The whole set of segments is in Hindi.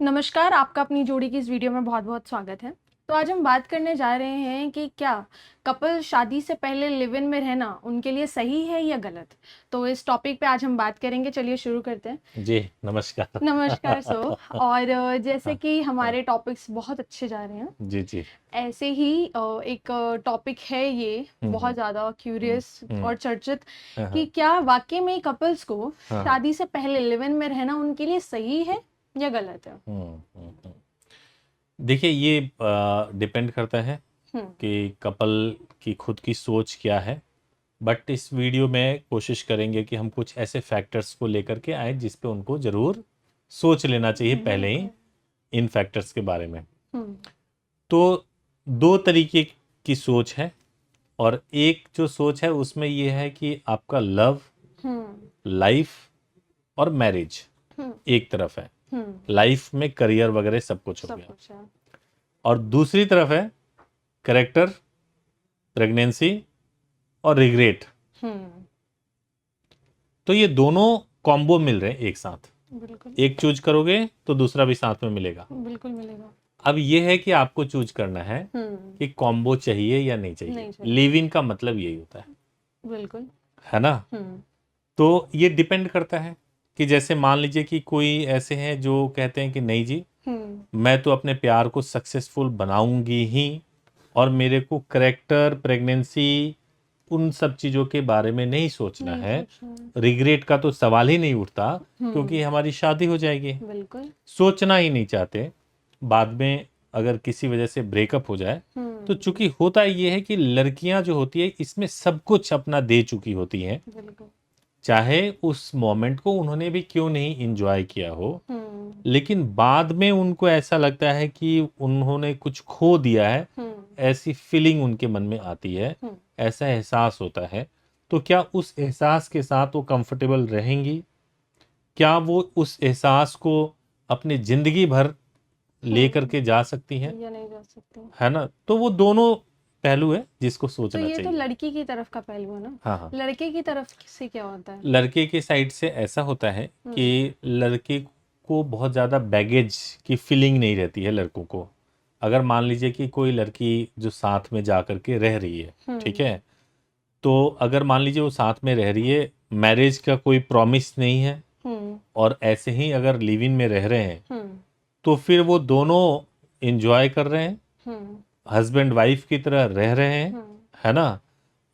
नमस्कार, आपका अपनी जोड़ी की इस वीडियो में बहुत-बहुत स्वागत है। तो आज हम बात करने जा रहे हैं कि क्या कपल शादी से पहले लिव इन में रहना उनके लिए सही है या गलत? तो इस टॉपिक पे आज हम बात करेंगे, चलिए शुरू करते हैं। जी, नमस्कार। नमस्कार और जैसे हाँ, कि हाँ, हमारे टॉपिक्स बहुत अच्छे जा रहे हैं, जी, जी। ऐसे ही एक टॉपिक है ये हुँ, बहुत हुँ, ज़्यादा हुँ, क्यूरियस हुँ। और चर्चित हाँ, कि हाँ, क्या वाक़ई में कपल्स को हाँ, हाँ। शादी से पहले लिव इन में रहना उनके लिए सही है या गलत है? हुँ, हुँ, हुँ। देखिए ये डिपेंड करता है हुँ। कि कपल की खुद की सोच क्या है, बट इस वीडियो में कोशिश करेंगे कि हम कुछ ऐसे फैक्टर्स को लेकर के आएँ जिस पे उनको ज़रूर सोच लेना चाहिए पहले ही बिल्कुल। इन फैक्टर्स के बारे में। हुँ, तो 2 तरीके की सोच है और एक जो सोच है उसमें ये है कि आपका लव, हुँ, लाइफ़ और मैरिज हुँ, एक तरफ है। हुँ, लाइफ में करियर वगैरह सब कुछ हो सब गया कुछ है। और दूसरी तरफ है करेक्टर, प्रेगनेंसी और रिग्रेट। हुँ, तो ये दोनों कॉम्बो मिल रहे हैं एक साथ। बिल्कुल, एक चूज करोगे तो दूसरा भी साथ में मिलेगा। बिल्कुल मिलेगा। अब ये है कि आपको चूज करना है हुँ, कि कॉम्बो चाहिए या नहीं चाहिए। नहीं चाहिए, लिव इन का मतलब यही होता बिल्कुल। है ना? हुँ, तो ये डिपेंड करता है कि जैसे मान लीजिए कि कोई ऐसे हैं जो कहते हैं कि नहीं जी, हुँ, मैं तो अपने प्यार को सक्सेसफुल बनाऊंगी ही और मेरे को करेक्टर, प्रेगनेंसी उन सब चीज़ों के बारे में नहीं सोचना नहीं है। सोचना है। रिग्रेट का तो सवाल ही नहीं उठता क्योंकि हुँ, हमारी शादी हो जाएगी। बिल्कुल। सोचना ही नहीं चाहते। बाद में अगर किसी वजह से ब्रेकअप हो जाए तो हुँ, चूंकि होता ये है कि लड़कियां जो होती है इसमें सब कुछ अपना दे चुकी होती हैं, बिल्कुल। चाहे उस मोमेंट को उन्होंने भी क्यों नहीं इंजॉय किया हो, हुँ, लेकिन बाद में उनको ऐसा लगता है कि उन्होंने कुछ खो दिया है, हुँ, ऐसी फीलिंग उनके मन में आती है, हुँ, ऐसा एहसास होता है। तो क्या उस एहसास के साथ वो कंफर्टेबल रहेंगी? क्या वो उस एहसास को अपनी ज़िंदगी भर लेकर हुँ, के जा सकती हैं? या नहीं जा सकते। है ना? तो वो दोनों पहलू है जिसको तो सोचना ये तो चाहिए। लड़की की तरफ का पहलू है ना? हाँ, हाँ। लड़के की तरफ से क्या होता है? लड़के के साइड से ऐसा होता है हुँ, कि लड़के को बहुत ज़्यादा बैगेज की फीलिंग नहीं रहती है लड़कों को। अगर मान लीजिए कि कोई लड़की जो साथ में जा कर के रह रही है, ठीक हुँ, है? तो अगर मान लीजिए वो साथ में रह रही है, मैरिज का कोई प्रॉमिस नहीं है हुँ, और ऐसे ही अगर लिव इन में रह रहे हैं, हुँ, तो फिर वो दोनों एन्जॉय कर रहे हैं, हुँ, हस्बैंड वाइफ की तरह रह रहे हैं, हुँ, है ना?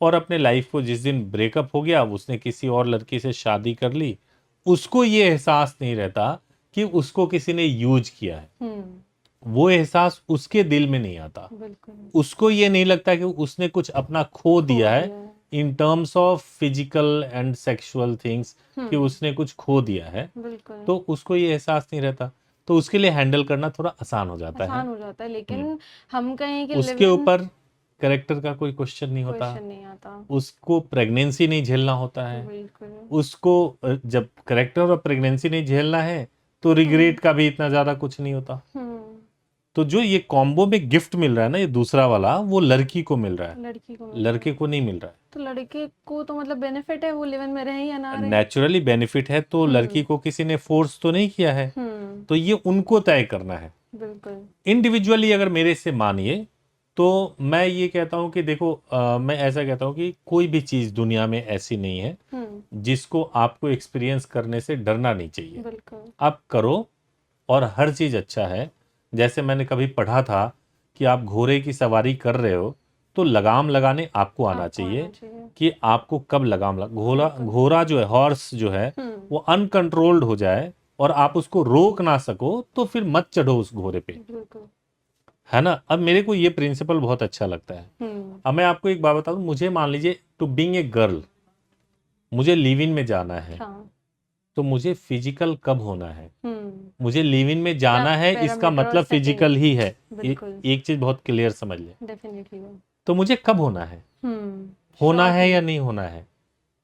और अपने लाइफ को जिस दिन ब्रेकअप हो गया, उसने किसी और लड़की से शादी कर ली, उसको ये एहसास नहीं रहता कि उसको किसी ने यूज़ किया है। हुँ, वो एहसास उसके दिल में नहीं आता। बिल्कुल। उसको ये नहीं लगता कि उसने कुछ अपना खो खो दिया है दिया है। In terms of physical and sexual things, हुँ, कि उसने कुछ खो दिया है, बिल्कुल। तो उसको ये एहसास नहीं रहता। तो उसके लिए हैंडल करना थोड़ा आसान हो जाता है। आसान हो जाता है, हुँ। लेकिन हम कहें कि लिव उसके इन ऊपर कैरेक्टर का कोई क्वेश्चन नहीं होता। क्वेश्चन नहीं आता। उसको प्रेगनेंसी नहीं झेलना होता है। बिल्कुल। उसको जब कैरेक्टर और प्रेगनेंसी नहीं झेलना है, तो हुँ, रिग्रेट का भी इतना ज़्यादा कुछ नहीं होता। हुँ, तो जो ये कॉम्बो में गिफ्ट मिल रहा है ना, ये दूसरा वाला, वो लड़की को मिल रहा है, लड़की को मिल रहा लड़के है। को नहीं मिल रहा तो लड़के को तो मतलब बेनिफिट है, वो लिव इन में रहें या ना है। रहें। नेचुरली बेनिफिट है, तो लड़की हुँ, को किसी ने फोर्स तो नहीं किया है। हुँ, तो ये उनको तय करना है। बिल्कुल। इंडिविजुअली अगर मेरे से मानिए, तो मैं ये कहता हूँ कि देखो, मैं ऐसा कहता हूँ कि कोई भी चीज़ दुनिया में ऐसी नहीं है हुँ, जिसको आपको एक्सपीरियंस करने से डरना नहीं चाहिए। बिल्कुल। आप करो और हर चीज़ अच्छा है। जैसे मैंने कभी पढ़ा था कि आप घोड़े की सवारी कर रहे हो, तो लगाम लगाने आपको आना आपको आना चाहिए चाहिए। कि आपको कब लगाम लग घोड़ा बिल्कुल। घोड़ा जो है, हॉर्स जो है, हुँ, वो अनकंट्रोल्ड हो जाए और आप उसको रोक ना सको, तो फिर मत चढ़ो उस घोड़े पे। बिल्कुल। है ना? अब मेरे को ये प्रिंसिपल बहुत अच्छा लगता है। हुँ, अब मैं आपको एक बात बता दूं, मुझे मान लीजिए टू बीइंग ए गर्ल, मुझे लिव इन में जाना है, हाँ। तो मुझे फिजिकल कब होना है? हुँ, मुझे लिव इन में क्या जाना है, इसका पैरामीटर और मतलब सेटिंग। फिजिकल ही है। बिल्कुल, एक चीज बहुत क्लियर समझ ले। डेफ़िनिटली वो। तो मुझे कब होना है? हुँ, होना है या शॉर्टली। नहीं होना है?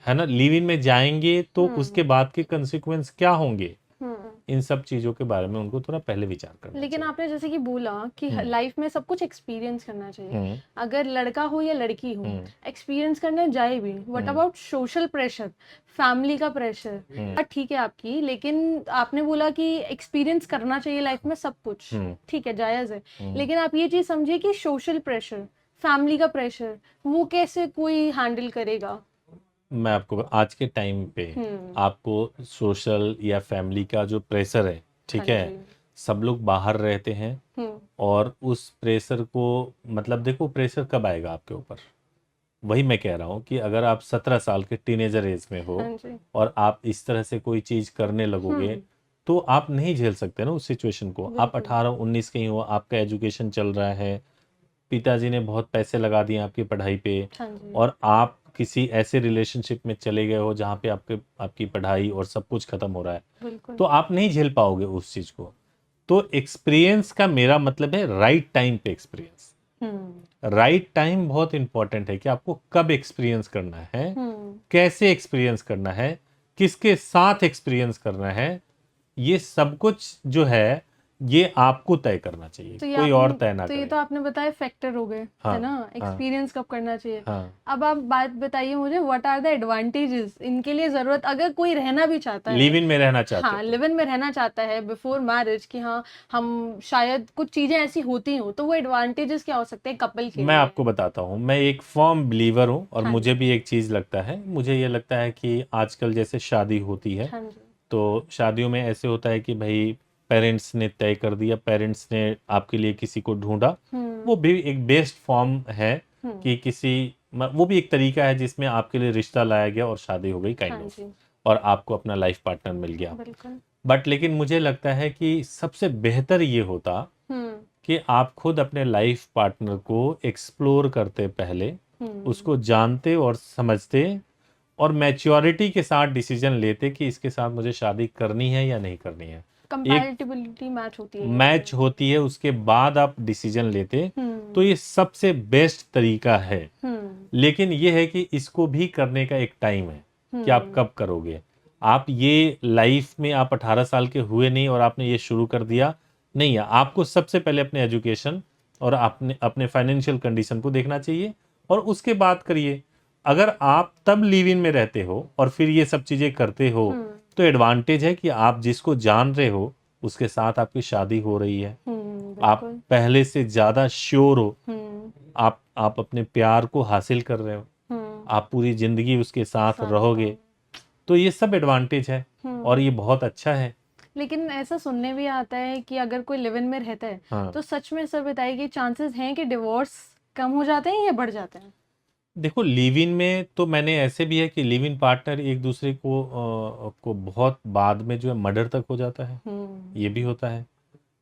है ना? लिव इन में जाएंगे तो उसके हुँ, बाद के कंसिक्वेंस क्या होंगे? हुँ, इन सब चीजों के बारे में उनको थोड़ा पहले विचार करना लेकिन चाहिए। आपने जैसे कि बोला कि लाइफ में सब कुछ एक्सपीरियंस करना चाहिए, हम्म अगर लड़का हो या लड़की हो हम्म एक्सपीरियंस करने जाए भी, what about social pressure, family का प्रेशर? बात ठीक है आपकी, लेकिन आपने बोला कि एक्सपीरियंस करना चाहिए लाइफ में सब कुछ, ठीक है, जायज़ है, लेकिन आप ये चीज़ समझिए कि सोशल प्रेशर, फैमिली का प्रेशर, वो कैसे कोई हैंडल करेगा? मैं आपको आज के टाइम पे आपको सोशल या फैमिली का जो प्रेशर है, ठीक हाँ है, जी। सब लोग बाहर रहते हैं और उस प्रेशर को, मतलब देखो प्रेशर कब आएगा आपके ऊपर, वही मैं कह रहा हूँ कि अगर आप 17 साल के टीनेजर एज में हो हाँ जी। और आप इस तरह से कोई चीज करने लगोगे तो आप नहीं झेल सकते ना उस सिचुएशन को। आप बिल्कुल। 18-19 के ही हो, आपका एजुकेशन चल रहा है, पिताजी ने बहुत पैसे लगा दिए आपकी पढ़ाई पे हाँ जी। और आप किसी ऐसे रिलेशनशिप में चले गए हो जहाँ पे आपकी पढ़ाई और सब कुछ खत्म हो रहा है, बिल्कुल। तो आप नहीं झेल पाओगे उस चीज को। तो एक्सपीरियंस का मेरा मतलब है राइट टाइम पे एक्सपीरियंस। राइट टाइम बहुत इंपॉर्टेंट है कि आपको कब एक्सपीरियंस करना है, कैसे एक्सपीरियंस करना है, किसके साथ एक्सपीरियंस करना है, ये सब कुछ जो है ये आपको तय करना चाहिए, तो ये कोई और आपने तय ना तो ये करे। तो आपने बताया फैक्टर हो गए, हाँ है ना, हाँ एक्सपीरियंस कब करना चाहिए। हाँ अब आप बात बताइए मुझे, व्हाट आर द एडवांटेजेस इनके लिए, जरूरत अगर कोई रहना भी चाहता है, लिव इन में रहना चाहते हाँ हो तो। लिव इन में रहना चाहता है बिफोर मैरिज, कि हाँ हम शायद कुछ चीजें ऐसी होती हो, तो वो एडवांटेजेस क्या हो सकते हैं कपल के मैं लिए? आपको बताता हूँ, मैं एक फर्म बिलीवर हूँ और हाँ मुझे जी। भी एक चीज़ लगता है, मुझे ये लगता है कि आजकल जैसे शादी होती है हाँ जी। तो शादियों में ऐसे होता है कि भाई पेरेंट्स ने तय कर दिया, पेरेंट्स ने आपके लिए किसी को ढूंढा, वो भी एक बेस्ट फॉर्म है कि वो भी एक तरीका है जिसमें आपके लिए रिश्ता लाया गया और शादी हो गई काइंड हाँ ऑफ, जी। और आपको अपना लाइफ पार्टनर मिल गया। बिल्कुल। बट लेकिन मुझे लगता है कि सबसे बेहतर ये होता कि आप खुद अपने लाइफ पार्टनर को एक्सप्लोर करते पहले, उसको जानते और समझते और मैच्योरिटी के साथ डिसीजन लेते कि इसके साथ मुझे शादी करनी है या नहीं करनी है। एक कंपैटिबिलिटी मैच होती है मैच होती है, उसके बाद आप डिसीजन लेते, तो ये सबसे बेस्ट तरीका है। लेकिन ये है कि इसको भी करने का एक टाइम है कि आप कब करोगे। आप ये लाइफ में आप 18 साल के हुए नहीं और आपने ये शुरू कर दिया, नहीं है। आपको सबसे पहले अपने एजुकेशन और अपने अपने फाइनेंशियल कंडीशन को देखना चाहिए और उसके बाद करिए। अगर आप तब लिव इन में रहते हो और फिर ये सब चीजें करते हो तो एडवांटेज है कि आप जिसको जान रहे हो उसके साथ आपकी शादी हो रही है, आप बिल्कुल। पहले से ज्यादा श्योर हो, आप अपने प्यार को हासिल कर रहे हो, आप पूरी जिंदगी उसके साथ रहोगे, तो ये सब एडवांटेज है और ये बहुत अच्छा है। लेकिन ऐसा सुनने भी आता है कि अगर कोई लिव इन में रहता है हाँ। तो सच में सर बताइए कि चांसेस हैं कि डिवोर्स कम हो जाते हैं या बढ़ जाते हैं? देखो लिव इन में तो मैंने ऐसे भी है कि लिव इन पार्टनर एक दूसरे को बहुत बाद में जो है मर्डर तक हो जाता है, ये भी होता है,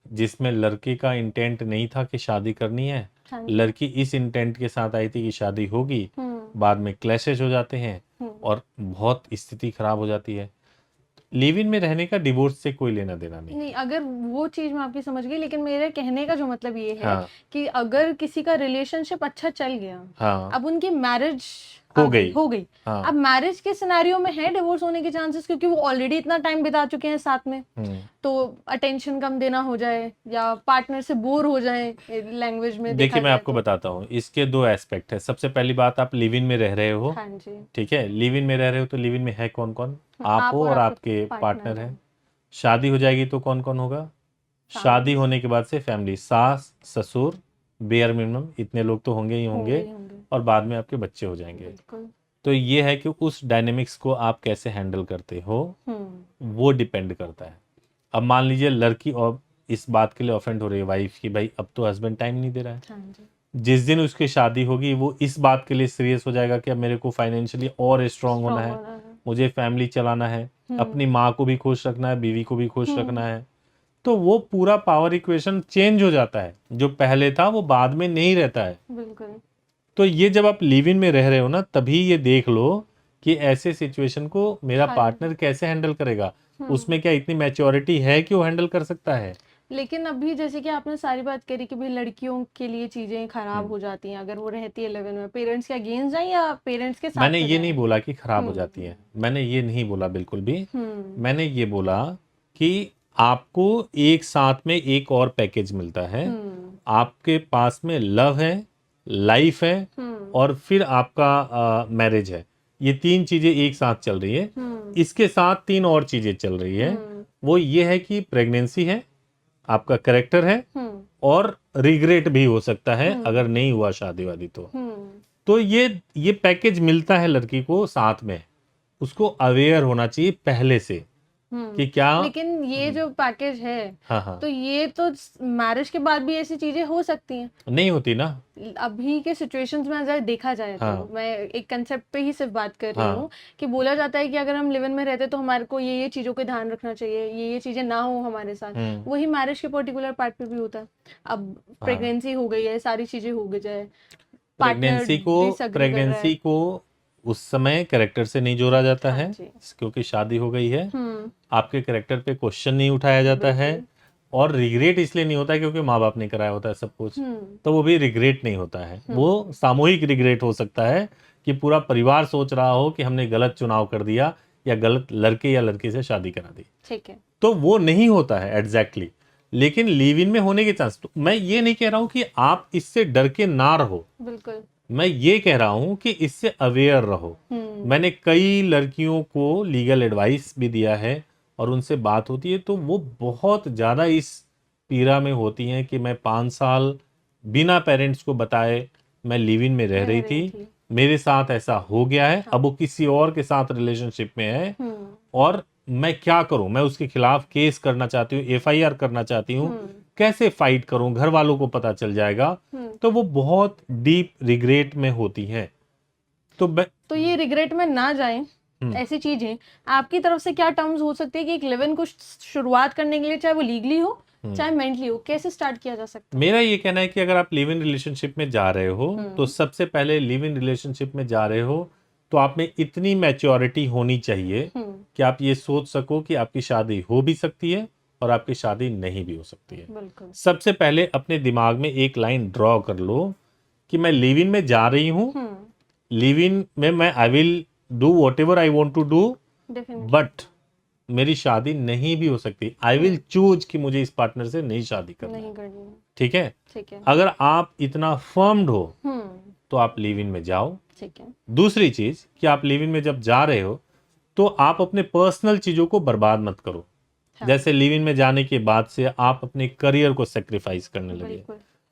जिसमें लड़के का इंटेंट नहीं था कि शादी करनी है, लड़की इस इंटेंट के साथ आई थी कि शादी होगी, बाद में क्लैशेज हो जाते हैं और बहुत स्थिति खराब हो जाती है। लिव इन में रहने का डिवोर्स से कोई लेना देना नहीं। नहीं, अगर वो चीज मैं आपकी समझ गई, लेकिन मेरे कहने का जो मतलब ये है हाँ। कि अगर किसी का रिलेशनशिप अच्छा चल गया, हाँ। अब उनकी मैरिज हो गई। हाँ। अब मैरिज के सिनेरियो में है डिवोर्स होने के चांसेस, क्योंकि वो ऑलरेडी इतना टाइम बिता चुके हैं साथ में, तो अटेंशन कम देना हो जाए या पार्टनर से बोर हो जाए, लैंग्वेज में देखा देखिए मैं जाए आपको तो। बताता हूँ, इसके दो एस्पेक्ट है। सबसे पहली बात, आप लिव इन में रह रहे हो, हाँ जी। ठीक है, लिव इन में रह रहे हो तो लिव इन में है कौन कौन, आप आप हो और और आपके आपके पार्टनर पार्टनर है। शादी हो जाएगी तो कौन कौन होगा, शादी होने के बाद से फैमिली, सास ससुर, बेयर मिनिमम इतने लोग तो होंगे ही होंगे, और बाद में आपके बच्चे हो जाएंगे। बिल्कुल। तो ये है कि उस डायनेमिक्स को आप कैसे हैंडल करते हो, वो डिपेंड करता है। अब मान लीजिए लड़की और इस बात के लिए ऑफेंड हो रही है वाइफ की, भाई अब तो हस्बैंड टाइम नहीं दे रहा है, हाँ जी। जिस दिन उसकी शादी होगी वो इस बात के लिए सीरियस हो जाएगा कि अब मेरे को फाइनेंशियली और स्ट्रांग होना है, मुझे फैमिली चलाना है, अपनी माँ को भी खुश रखना है, बीवी को भी खुश रखना है, तो वो पूरा पावर इक्वेशन चेंज हो जाता है। जो पहले था वो बाद में नहीं रहता है। बिल्कुल। तो ये जब आप लिव इन में रह रहे हो ना, तभी ये देख लो कि ऐसे सिचुएशन को मेरा पार्टनर कैसे हैंडल करेगा, उसमें क्या इतनी मैच्योरिटी है कि वो हैंडल कर सकता है। लेकिन अभी जैसे कि आपने सारी बात करी कि भाई लड़कियों के लिए चीजें खराब हो जाती हैं अगर वो रहती है लिव इन में, पेरेंट्स के अगेंस्ट जाए या पेरेंट्स के साथ मैंने में ये जाएं? नहीं बोला कि खराब हो जाती है, मैंने ये नहीं बोला बिल्कुल भी। मैंने ये बोला कि आपको एक साथ में एक और पैकेज मिलता है। आपके पास में लव है, लाइफ है और फिर आपका मैरिज है। ये 3 चीजें एक साथ चल रही है। इसके साथ 3 और चीजें चल रही है। वो ये है कि प्रेगनेंसी है, आपका करेक्टर है और रिग्रेट भी हो सकता है अगर नहीं हुआ शादी वादी तो ये पैकेज मिलता है लड़की को साथ में। उसको अवेयर होना चाहिए पहले से कि क्या। लेकिन ये जो पैकेज है, हाँ, तो ये तो मैरिज के बाद भी ऐसी चीजें हो सकती हैं। नहीं होती ना अभी के सिचुएशंस में अगर देखा जाए तो मैं एक कंसेप्ट पे ही सिर्फ बात कर रही हूँ कि बोला जाता है कि अगर हम लिव इन में रहते तो हमारे को ये चीजों का ध्यान रखना चाहिए, ये चीजें ना हो हमारे साथ। वही मैरिज के पर्टिकुलर पार्ट पे भी होता है। अब प्रेगनेंसी हो गई है, सारी चीजें हो गई जाए, प्रेगनेंसी को उस समय कैरेक्टर से नहीं जोड़ा जाता है क्योंकि शादी हो गई है। आपके कैरेक्टर पे क्वेश्चन नहीं उठाया जाता है और रिग्रेट इसलिए नहीं होता है क्योंकि माँ बाप ने कराया होता है सब कुछ, तो वो भी रिग्रेट नहीं होता है। वो सामूहिक रिग्रेट हो सकता है कि पूरा परिवार सोच रहा हो कि हमने गलत चुनाव कर दिया या गलत लड़के या लड़की से शादी करा दी। ठीक है, तो वो नहीं होता है एग्जैक्टली। लेकिन लिव इन में होने के चांस, मैं ये नहीं कह रहा हूं कि आप इससे डर के ना रहो, बिल्कुल मैं ये कह रहा हूं कि इससे अवेयर रहो। मैंने कई लड़कियों को लीगल एडवाइस भी दिया है और उनसे बात होती है तो वो बहुत ज्यादा इस पीड़ा में होती हैं कि मैं 5 साल बिना पेरेंट्स को बताए मैं लिव इन में रह रही थी, मेरे साथ ऐसा हो गया है, अब वो किसी और के साथ रिलेशनशिप में है और मैं क्या करूं, मैं उसके खिलाफ केस करना चाहती हूँ, FIR करना चाहती हूँ, कैसे फाइट करूं, घर वालों को पता चल जाएगा। तो वो बहुत डीप रिग्रेट में होती हैं। तो ये रिग्रेट में ना जाएं, ऐसी चीजें आपकी तरफ से क्या टर्म्स हो सकते हैं कि एक लिव इन को शुरुआत करने के लिए, चाहे वो लीगली हो चाहे मेंटली हो, कैसे स्टार्ट किया जा सकता है? मेरा ये कहना है कि अगर आप लिव इन रिलेशनशिप में जा रहे हो तो सबसे पहले लिव इन रिलेशनशिप में जा रहे हो तो आप में इतनी मैच्योरिटी होनी चाहिए कि आप ये सोच सको कि आपकी शादी हो भी सकती है और आपकी शादी नहीं भी हो सकती है। सबसे पहले अपने दिमाग में एक लाइन ड्रॉ कर लो कि मैं लिव इन में जा रही हूँ, लिव इन में मैं I will do whatever I want to do, but मेरी शादी नहीं भी हो सकती। आई विल चूज कि मुझे इस पार्टनर से नहीं शादी करनी। ठीक है, अगर आप इतना फर्म्ड हो तो आप लिव इन में जाओ। दूसरी चीज कि आप लिव इन में जब जा रहे हो तो आप अपने पर्सनल चीजों को बर्बाद मत करो। जैसे लिव इन में जाने के बाद से आप अपने करियर को सेक्रीफाइस करने लगे,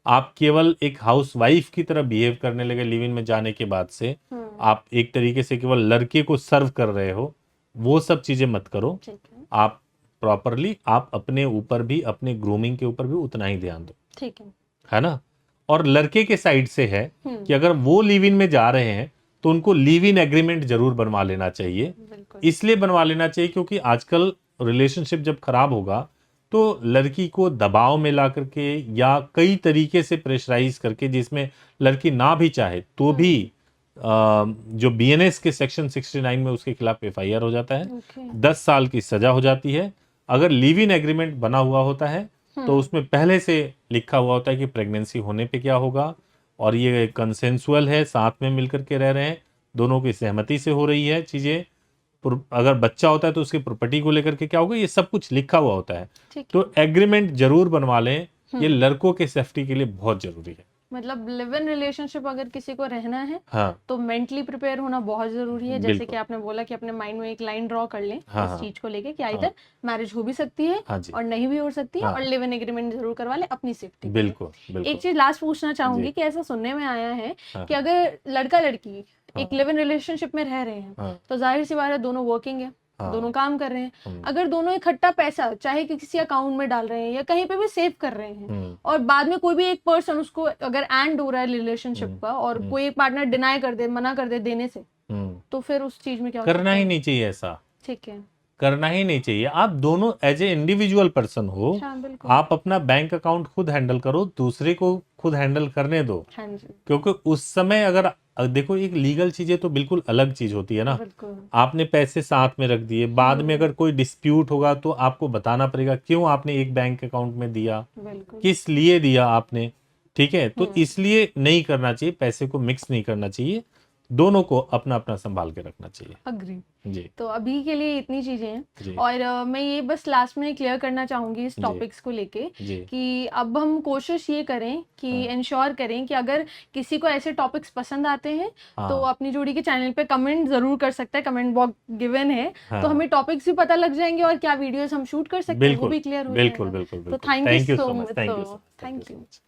आप केवल एक हाउसवाइफ की तरह बिहेव करने लगे। लिव इन में जाने के बाद से आप एक तरीके से केवल लड़के को सर्व कर रहे हो, वो सब चीजें मत करो। आप प्रॉपरली आप अपने ऊपर भी, अपने ग्रूमिंग के ऊपर भी उतना ही ध्यान दो। ठीक है ना। और लड़के के साइड से है कि अगर वो लिव इन में जा रहे हैं तो उनको लिव इन एग्रीमेंट जरूर बनवा लेना चाहिए। इसलिए बनवा लेना चाहिए क्योंकि आजकल रिलेशनशिप जब खराब होगा तो लड़की को दबाव में ला करके या कई तरीके से प्रेशराइज करके, जिसमें लड़की ना भी चाहे तो भी जो BNS के सेक्शन 69 में उसके खिलाफ FIR हो जाता है, 10 साल की सजा हो जाती है। अगर लिव इन एग्रीमेंट बना हुआ होता है तो उसमें पहले से लिखा हुआ होता है कि प्रेगनेंसी होने पे क्या होगा और ये कंसेंसुअल है, साथ में मिलकर के रह रहे हैं, दोनों की सहमति से हो रही है चीजें। अगर बच्चा होता है तो उसकी प्रॉपर्टी को लेकर के क्या होगा, ये सब कुछ लिखा हुआ होता है। तो एग्रीमेंट जरूर बनवा लें, ये लड़कों के सेफ्टी के लिए बहुत जरूरी है। मतलब लिव इन रिलेशनशिप अगर किसी को रहना है तो मेंटली प्रिपेयर होना बहुत जरूरी है। जैसे कि आपने बोला कि अपने माइंड में एक लाइन ड्रॉ कर लें इस चीज को लेके कि इधर मैरिज हो भी सकती है और नहीं भी हो सकती है, और लिव इन एग्रीमेंट जरूर करवा ले अपनी सेफ्टी। बिल्कुल। एक चीज लास्ट पूछना चाहूंगी कि ऐसा सुनने में आया है कि अगर लड़का लड़की एक लिव इन रिलेशनशिप में रह रहे हैं तो जाहिर सी बात है दोनों वर्किंग है, दोनों काम कर रहे हैं। अगर दोनों इकट्ठा पैसा चाहे कि किसी अकाउंट में डाल रहे हैं या कहीं पे भी सेव कर रहे हैं और बाद में कोई भी एक पर्सन उसको अगर एंड हो रहा है रिलेशनशिप का और कोई एक पार्टनर डिनाई कर दे, मना कर दे देने से, तो फिर उस चीज में क्या करना ही नहीं चाहिए। ऐसा ठीक है, करना ही नहीं चाहिए। आप दोनों एज ए इंडिविजुअल पर्सन हो, आप अपना बैंक अकाउंट खुद हैंडल करो, दूसरे को खुद हैंडल करने दो। क्योंकि उस समय अगर देखो एक लीगल चीजें तो बिल्कुल अलग चीज होती है ना। आपने पैसे साथ में रख दिए, बाद में अगर कोई डिस्प्यूट होगा तो आपको बताना पड़ेगा क्यों आपने एक बैंक अकाउंट में दिया, किस लिए दिया आपने। ठीक है, तो इसलिए नहीं करना चाहिए, पैसे को मिक्स नहीं करना चाहिए। दोनों को अपना अपना संभाल के रखना चाहिए। अग्री। जी तो अभी के लिए इतनी चीजें हैं। जी और मैं ये बस लास्ट में क्लियर करना चाहूंगी इस जी टॉपिक्स को लेके जी कि अब हम कोशिश ये करें कि हाँ इंश्योर करें कि अगर किसी को ऐसे टॉपिक्स पसंद आते हैं तो हाँ अपनी जोड़ी के चैनल पे कमेंट जरूर कर सकता है, कमेंट बॉक्स गिवन है, तो हाँ हमें टॉपिक्स भी पता लग जाएंगे और क्या वीडियोस हम शूट कर सकते हैं वो बिल्कुल भी क्लियर हो बिल्कुल जाएगा। बिल्कुल तो बिल्कुल। Thank you thank you so so much. Much, thank you thank you. Much.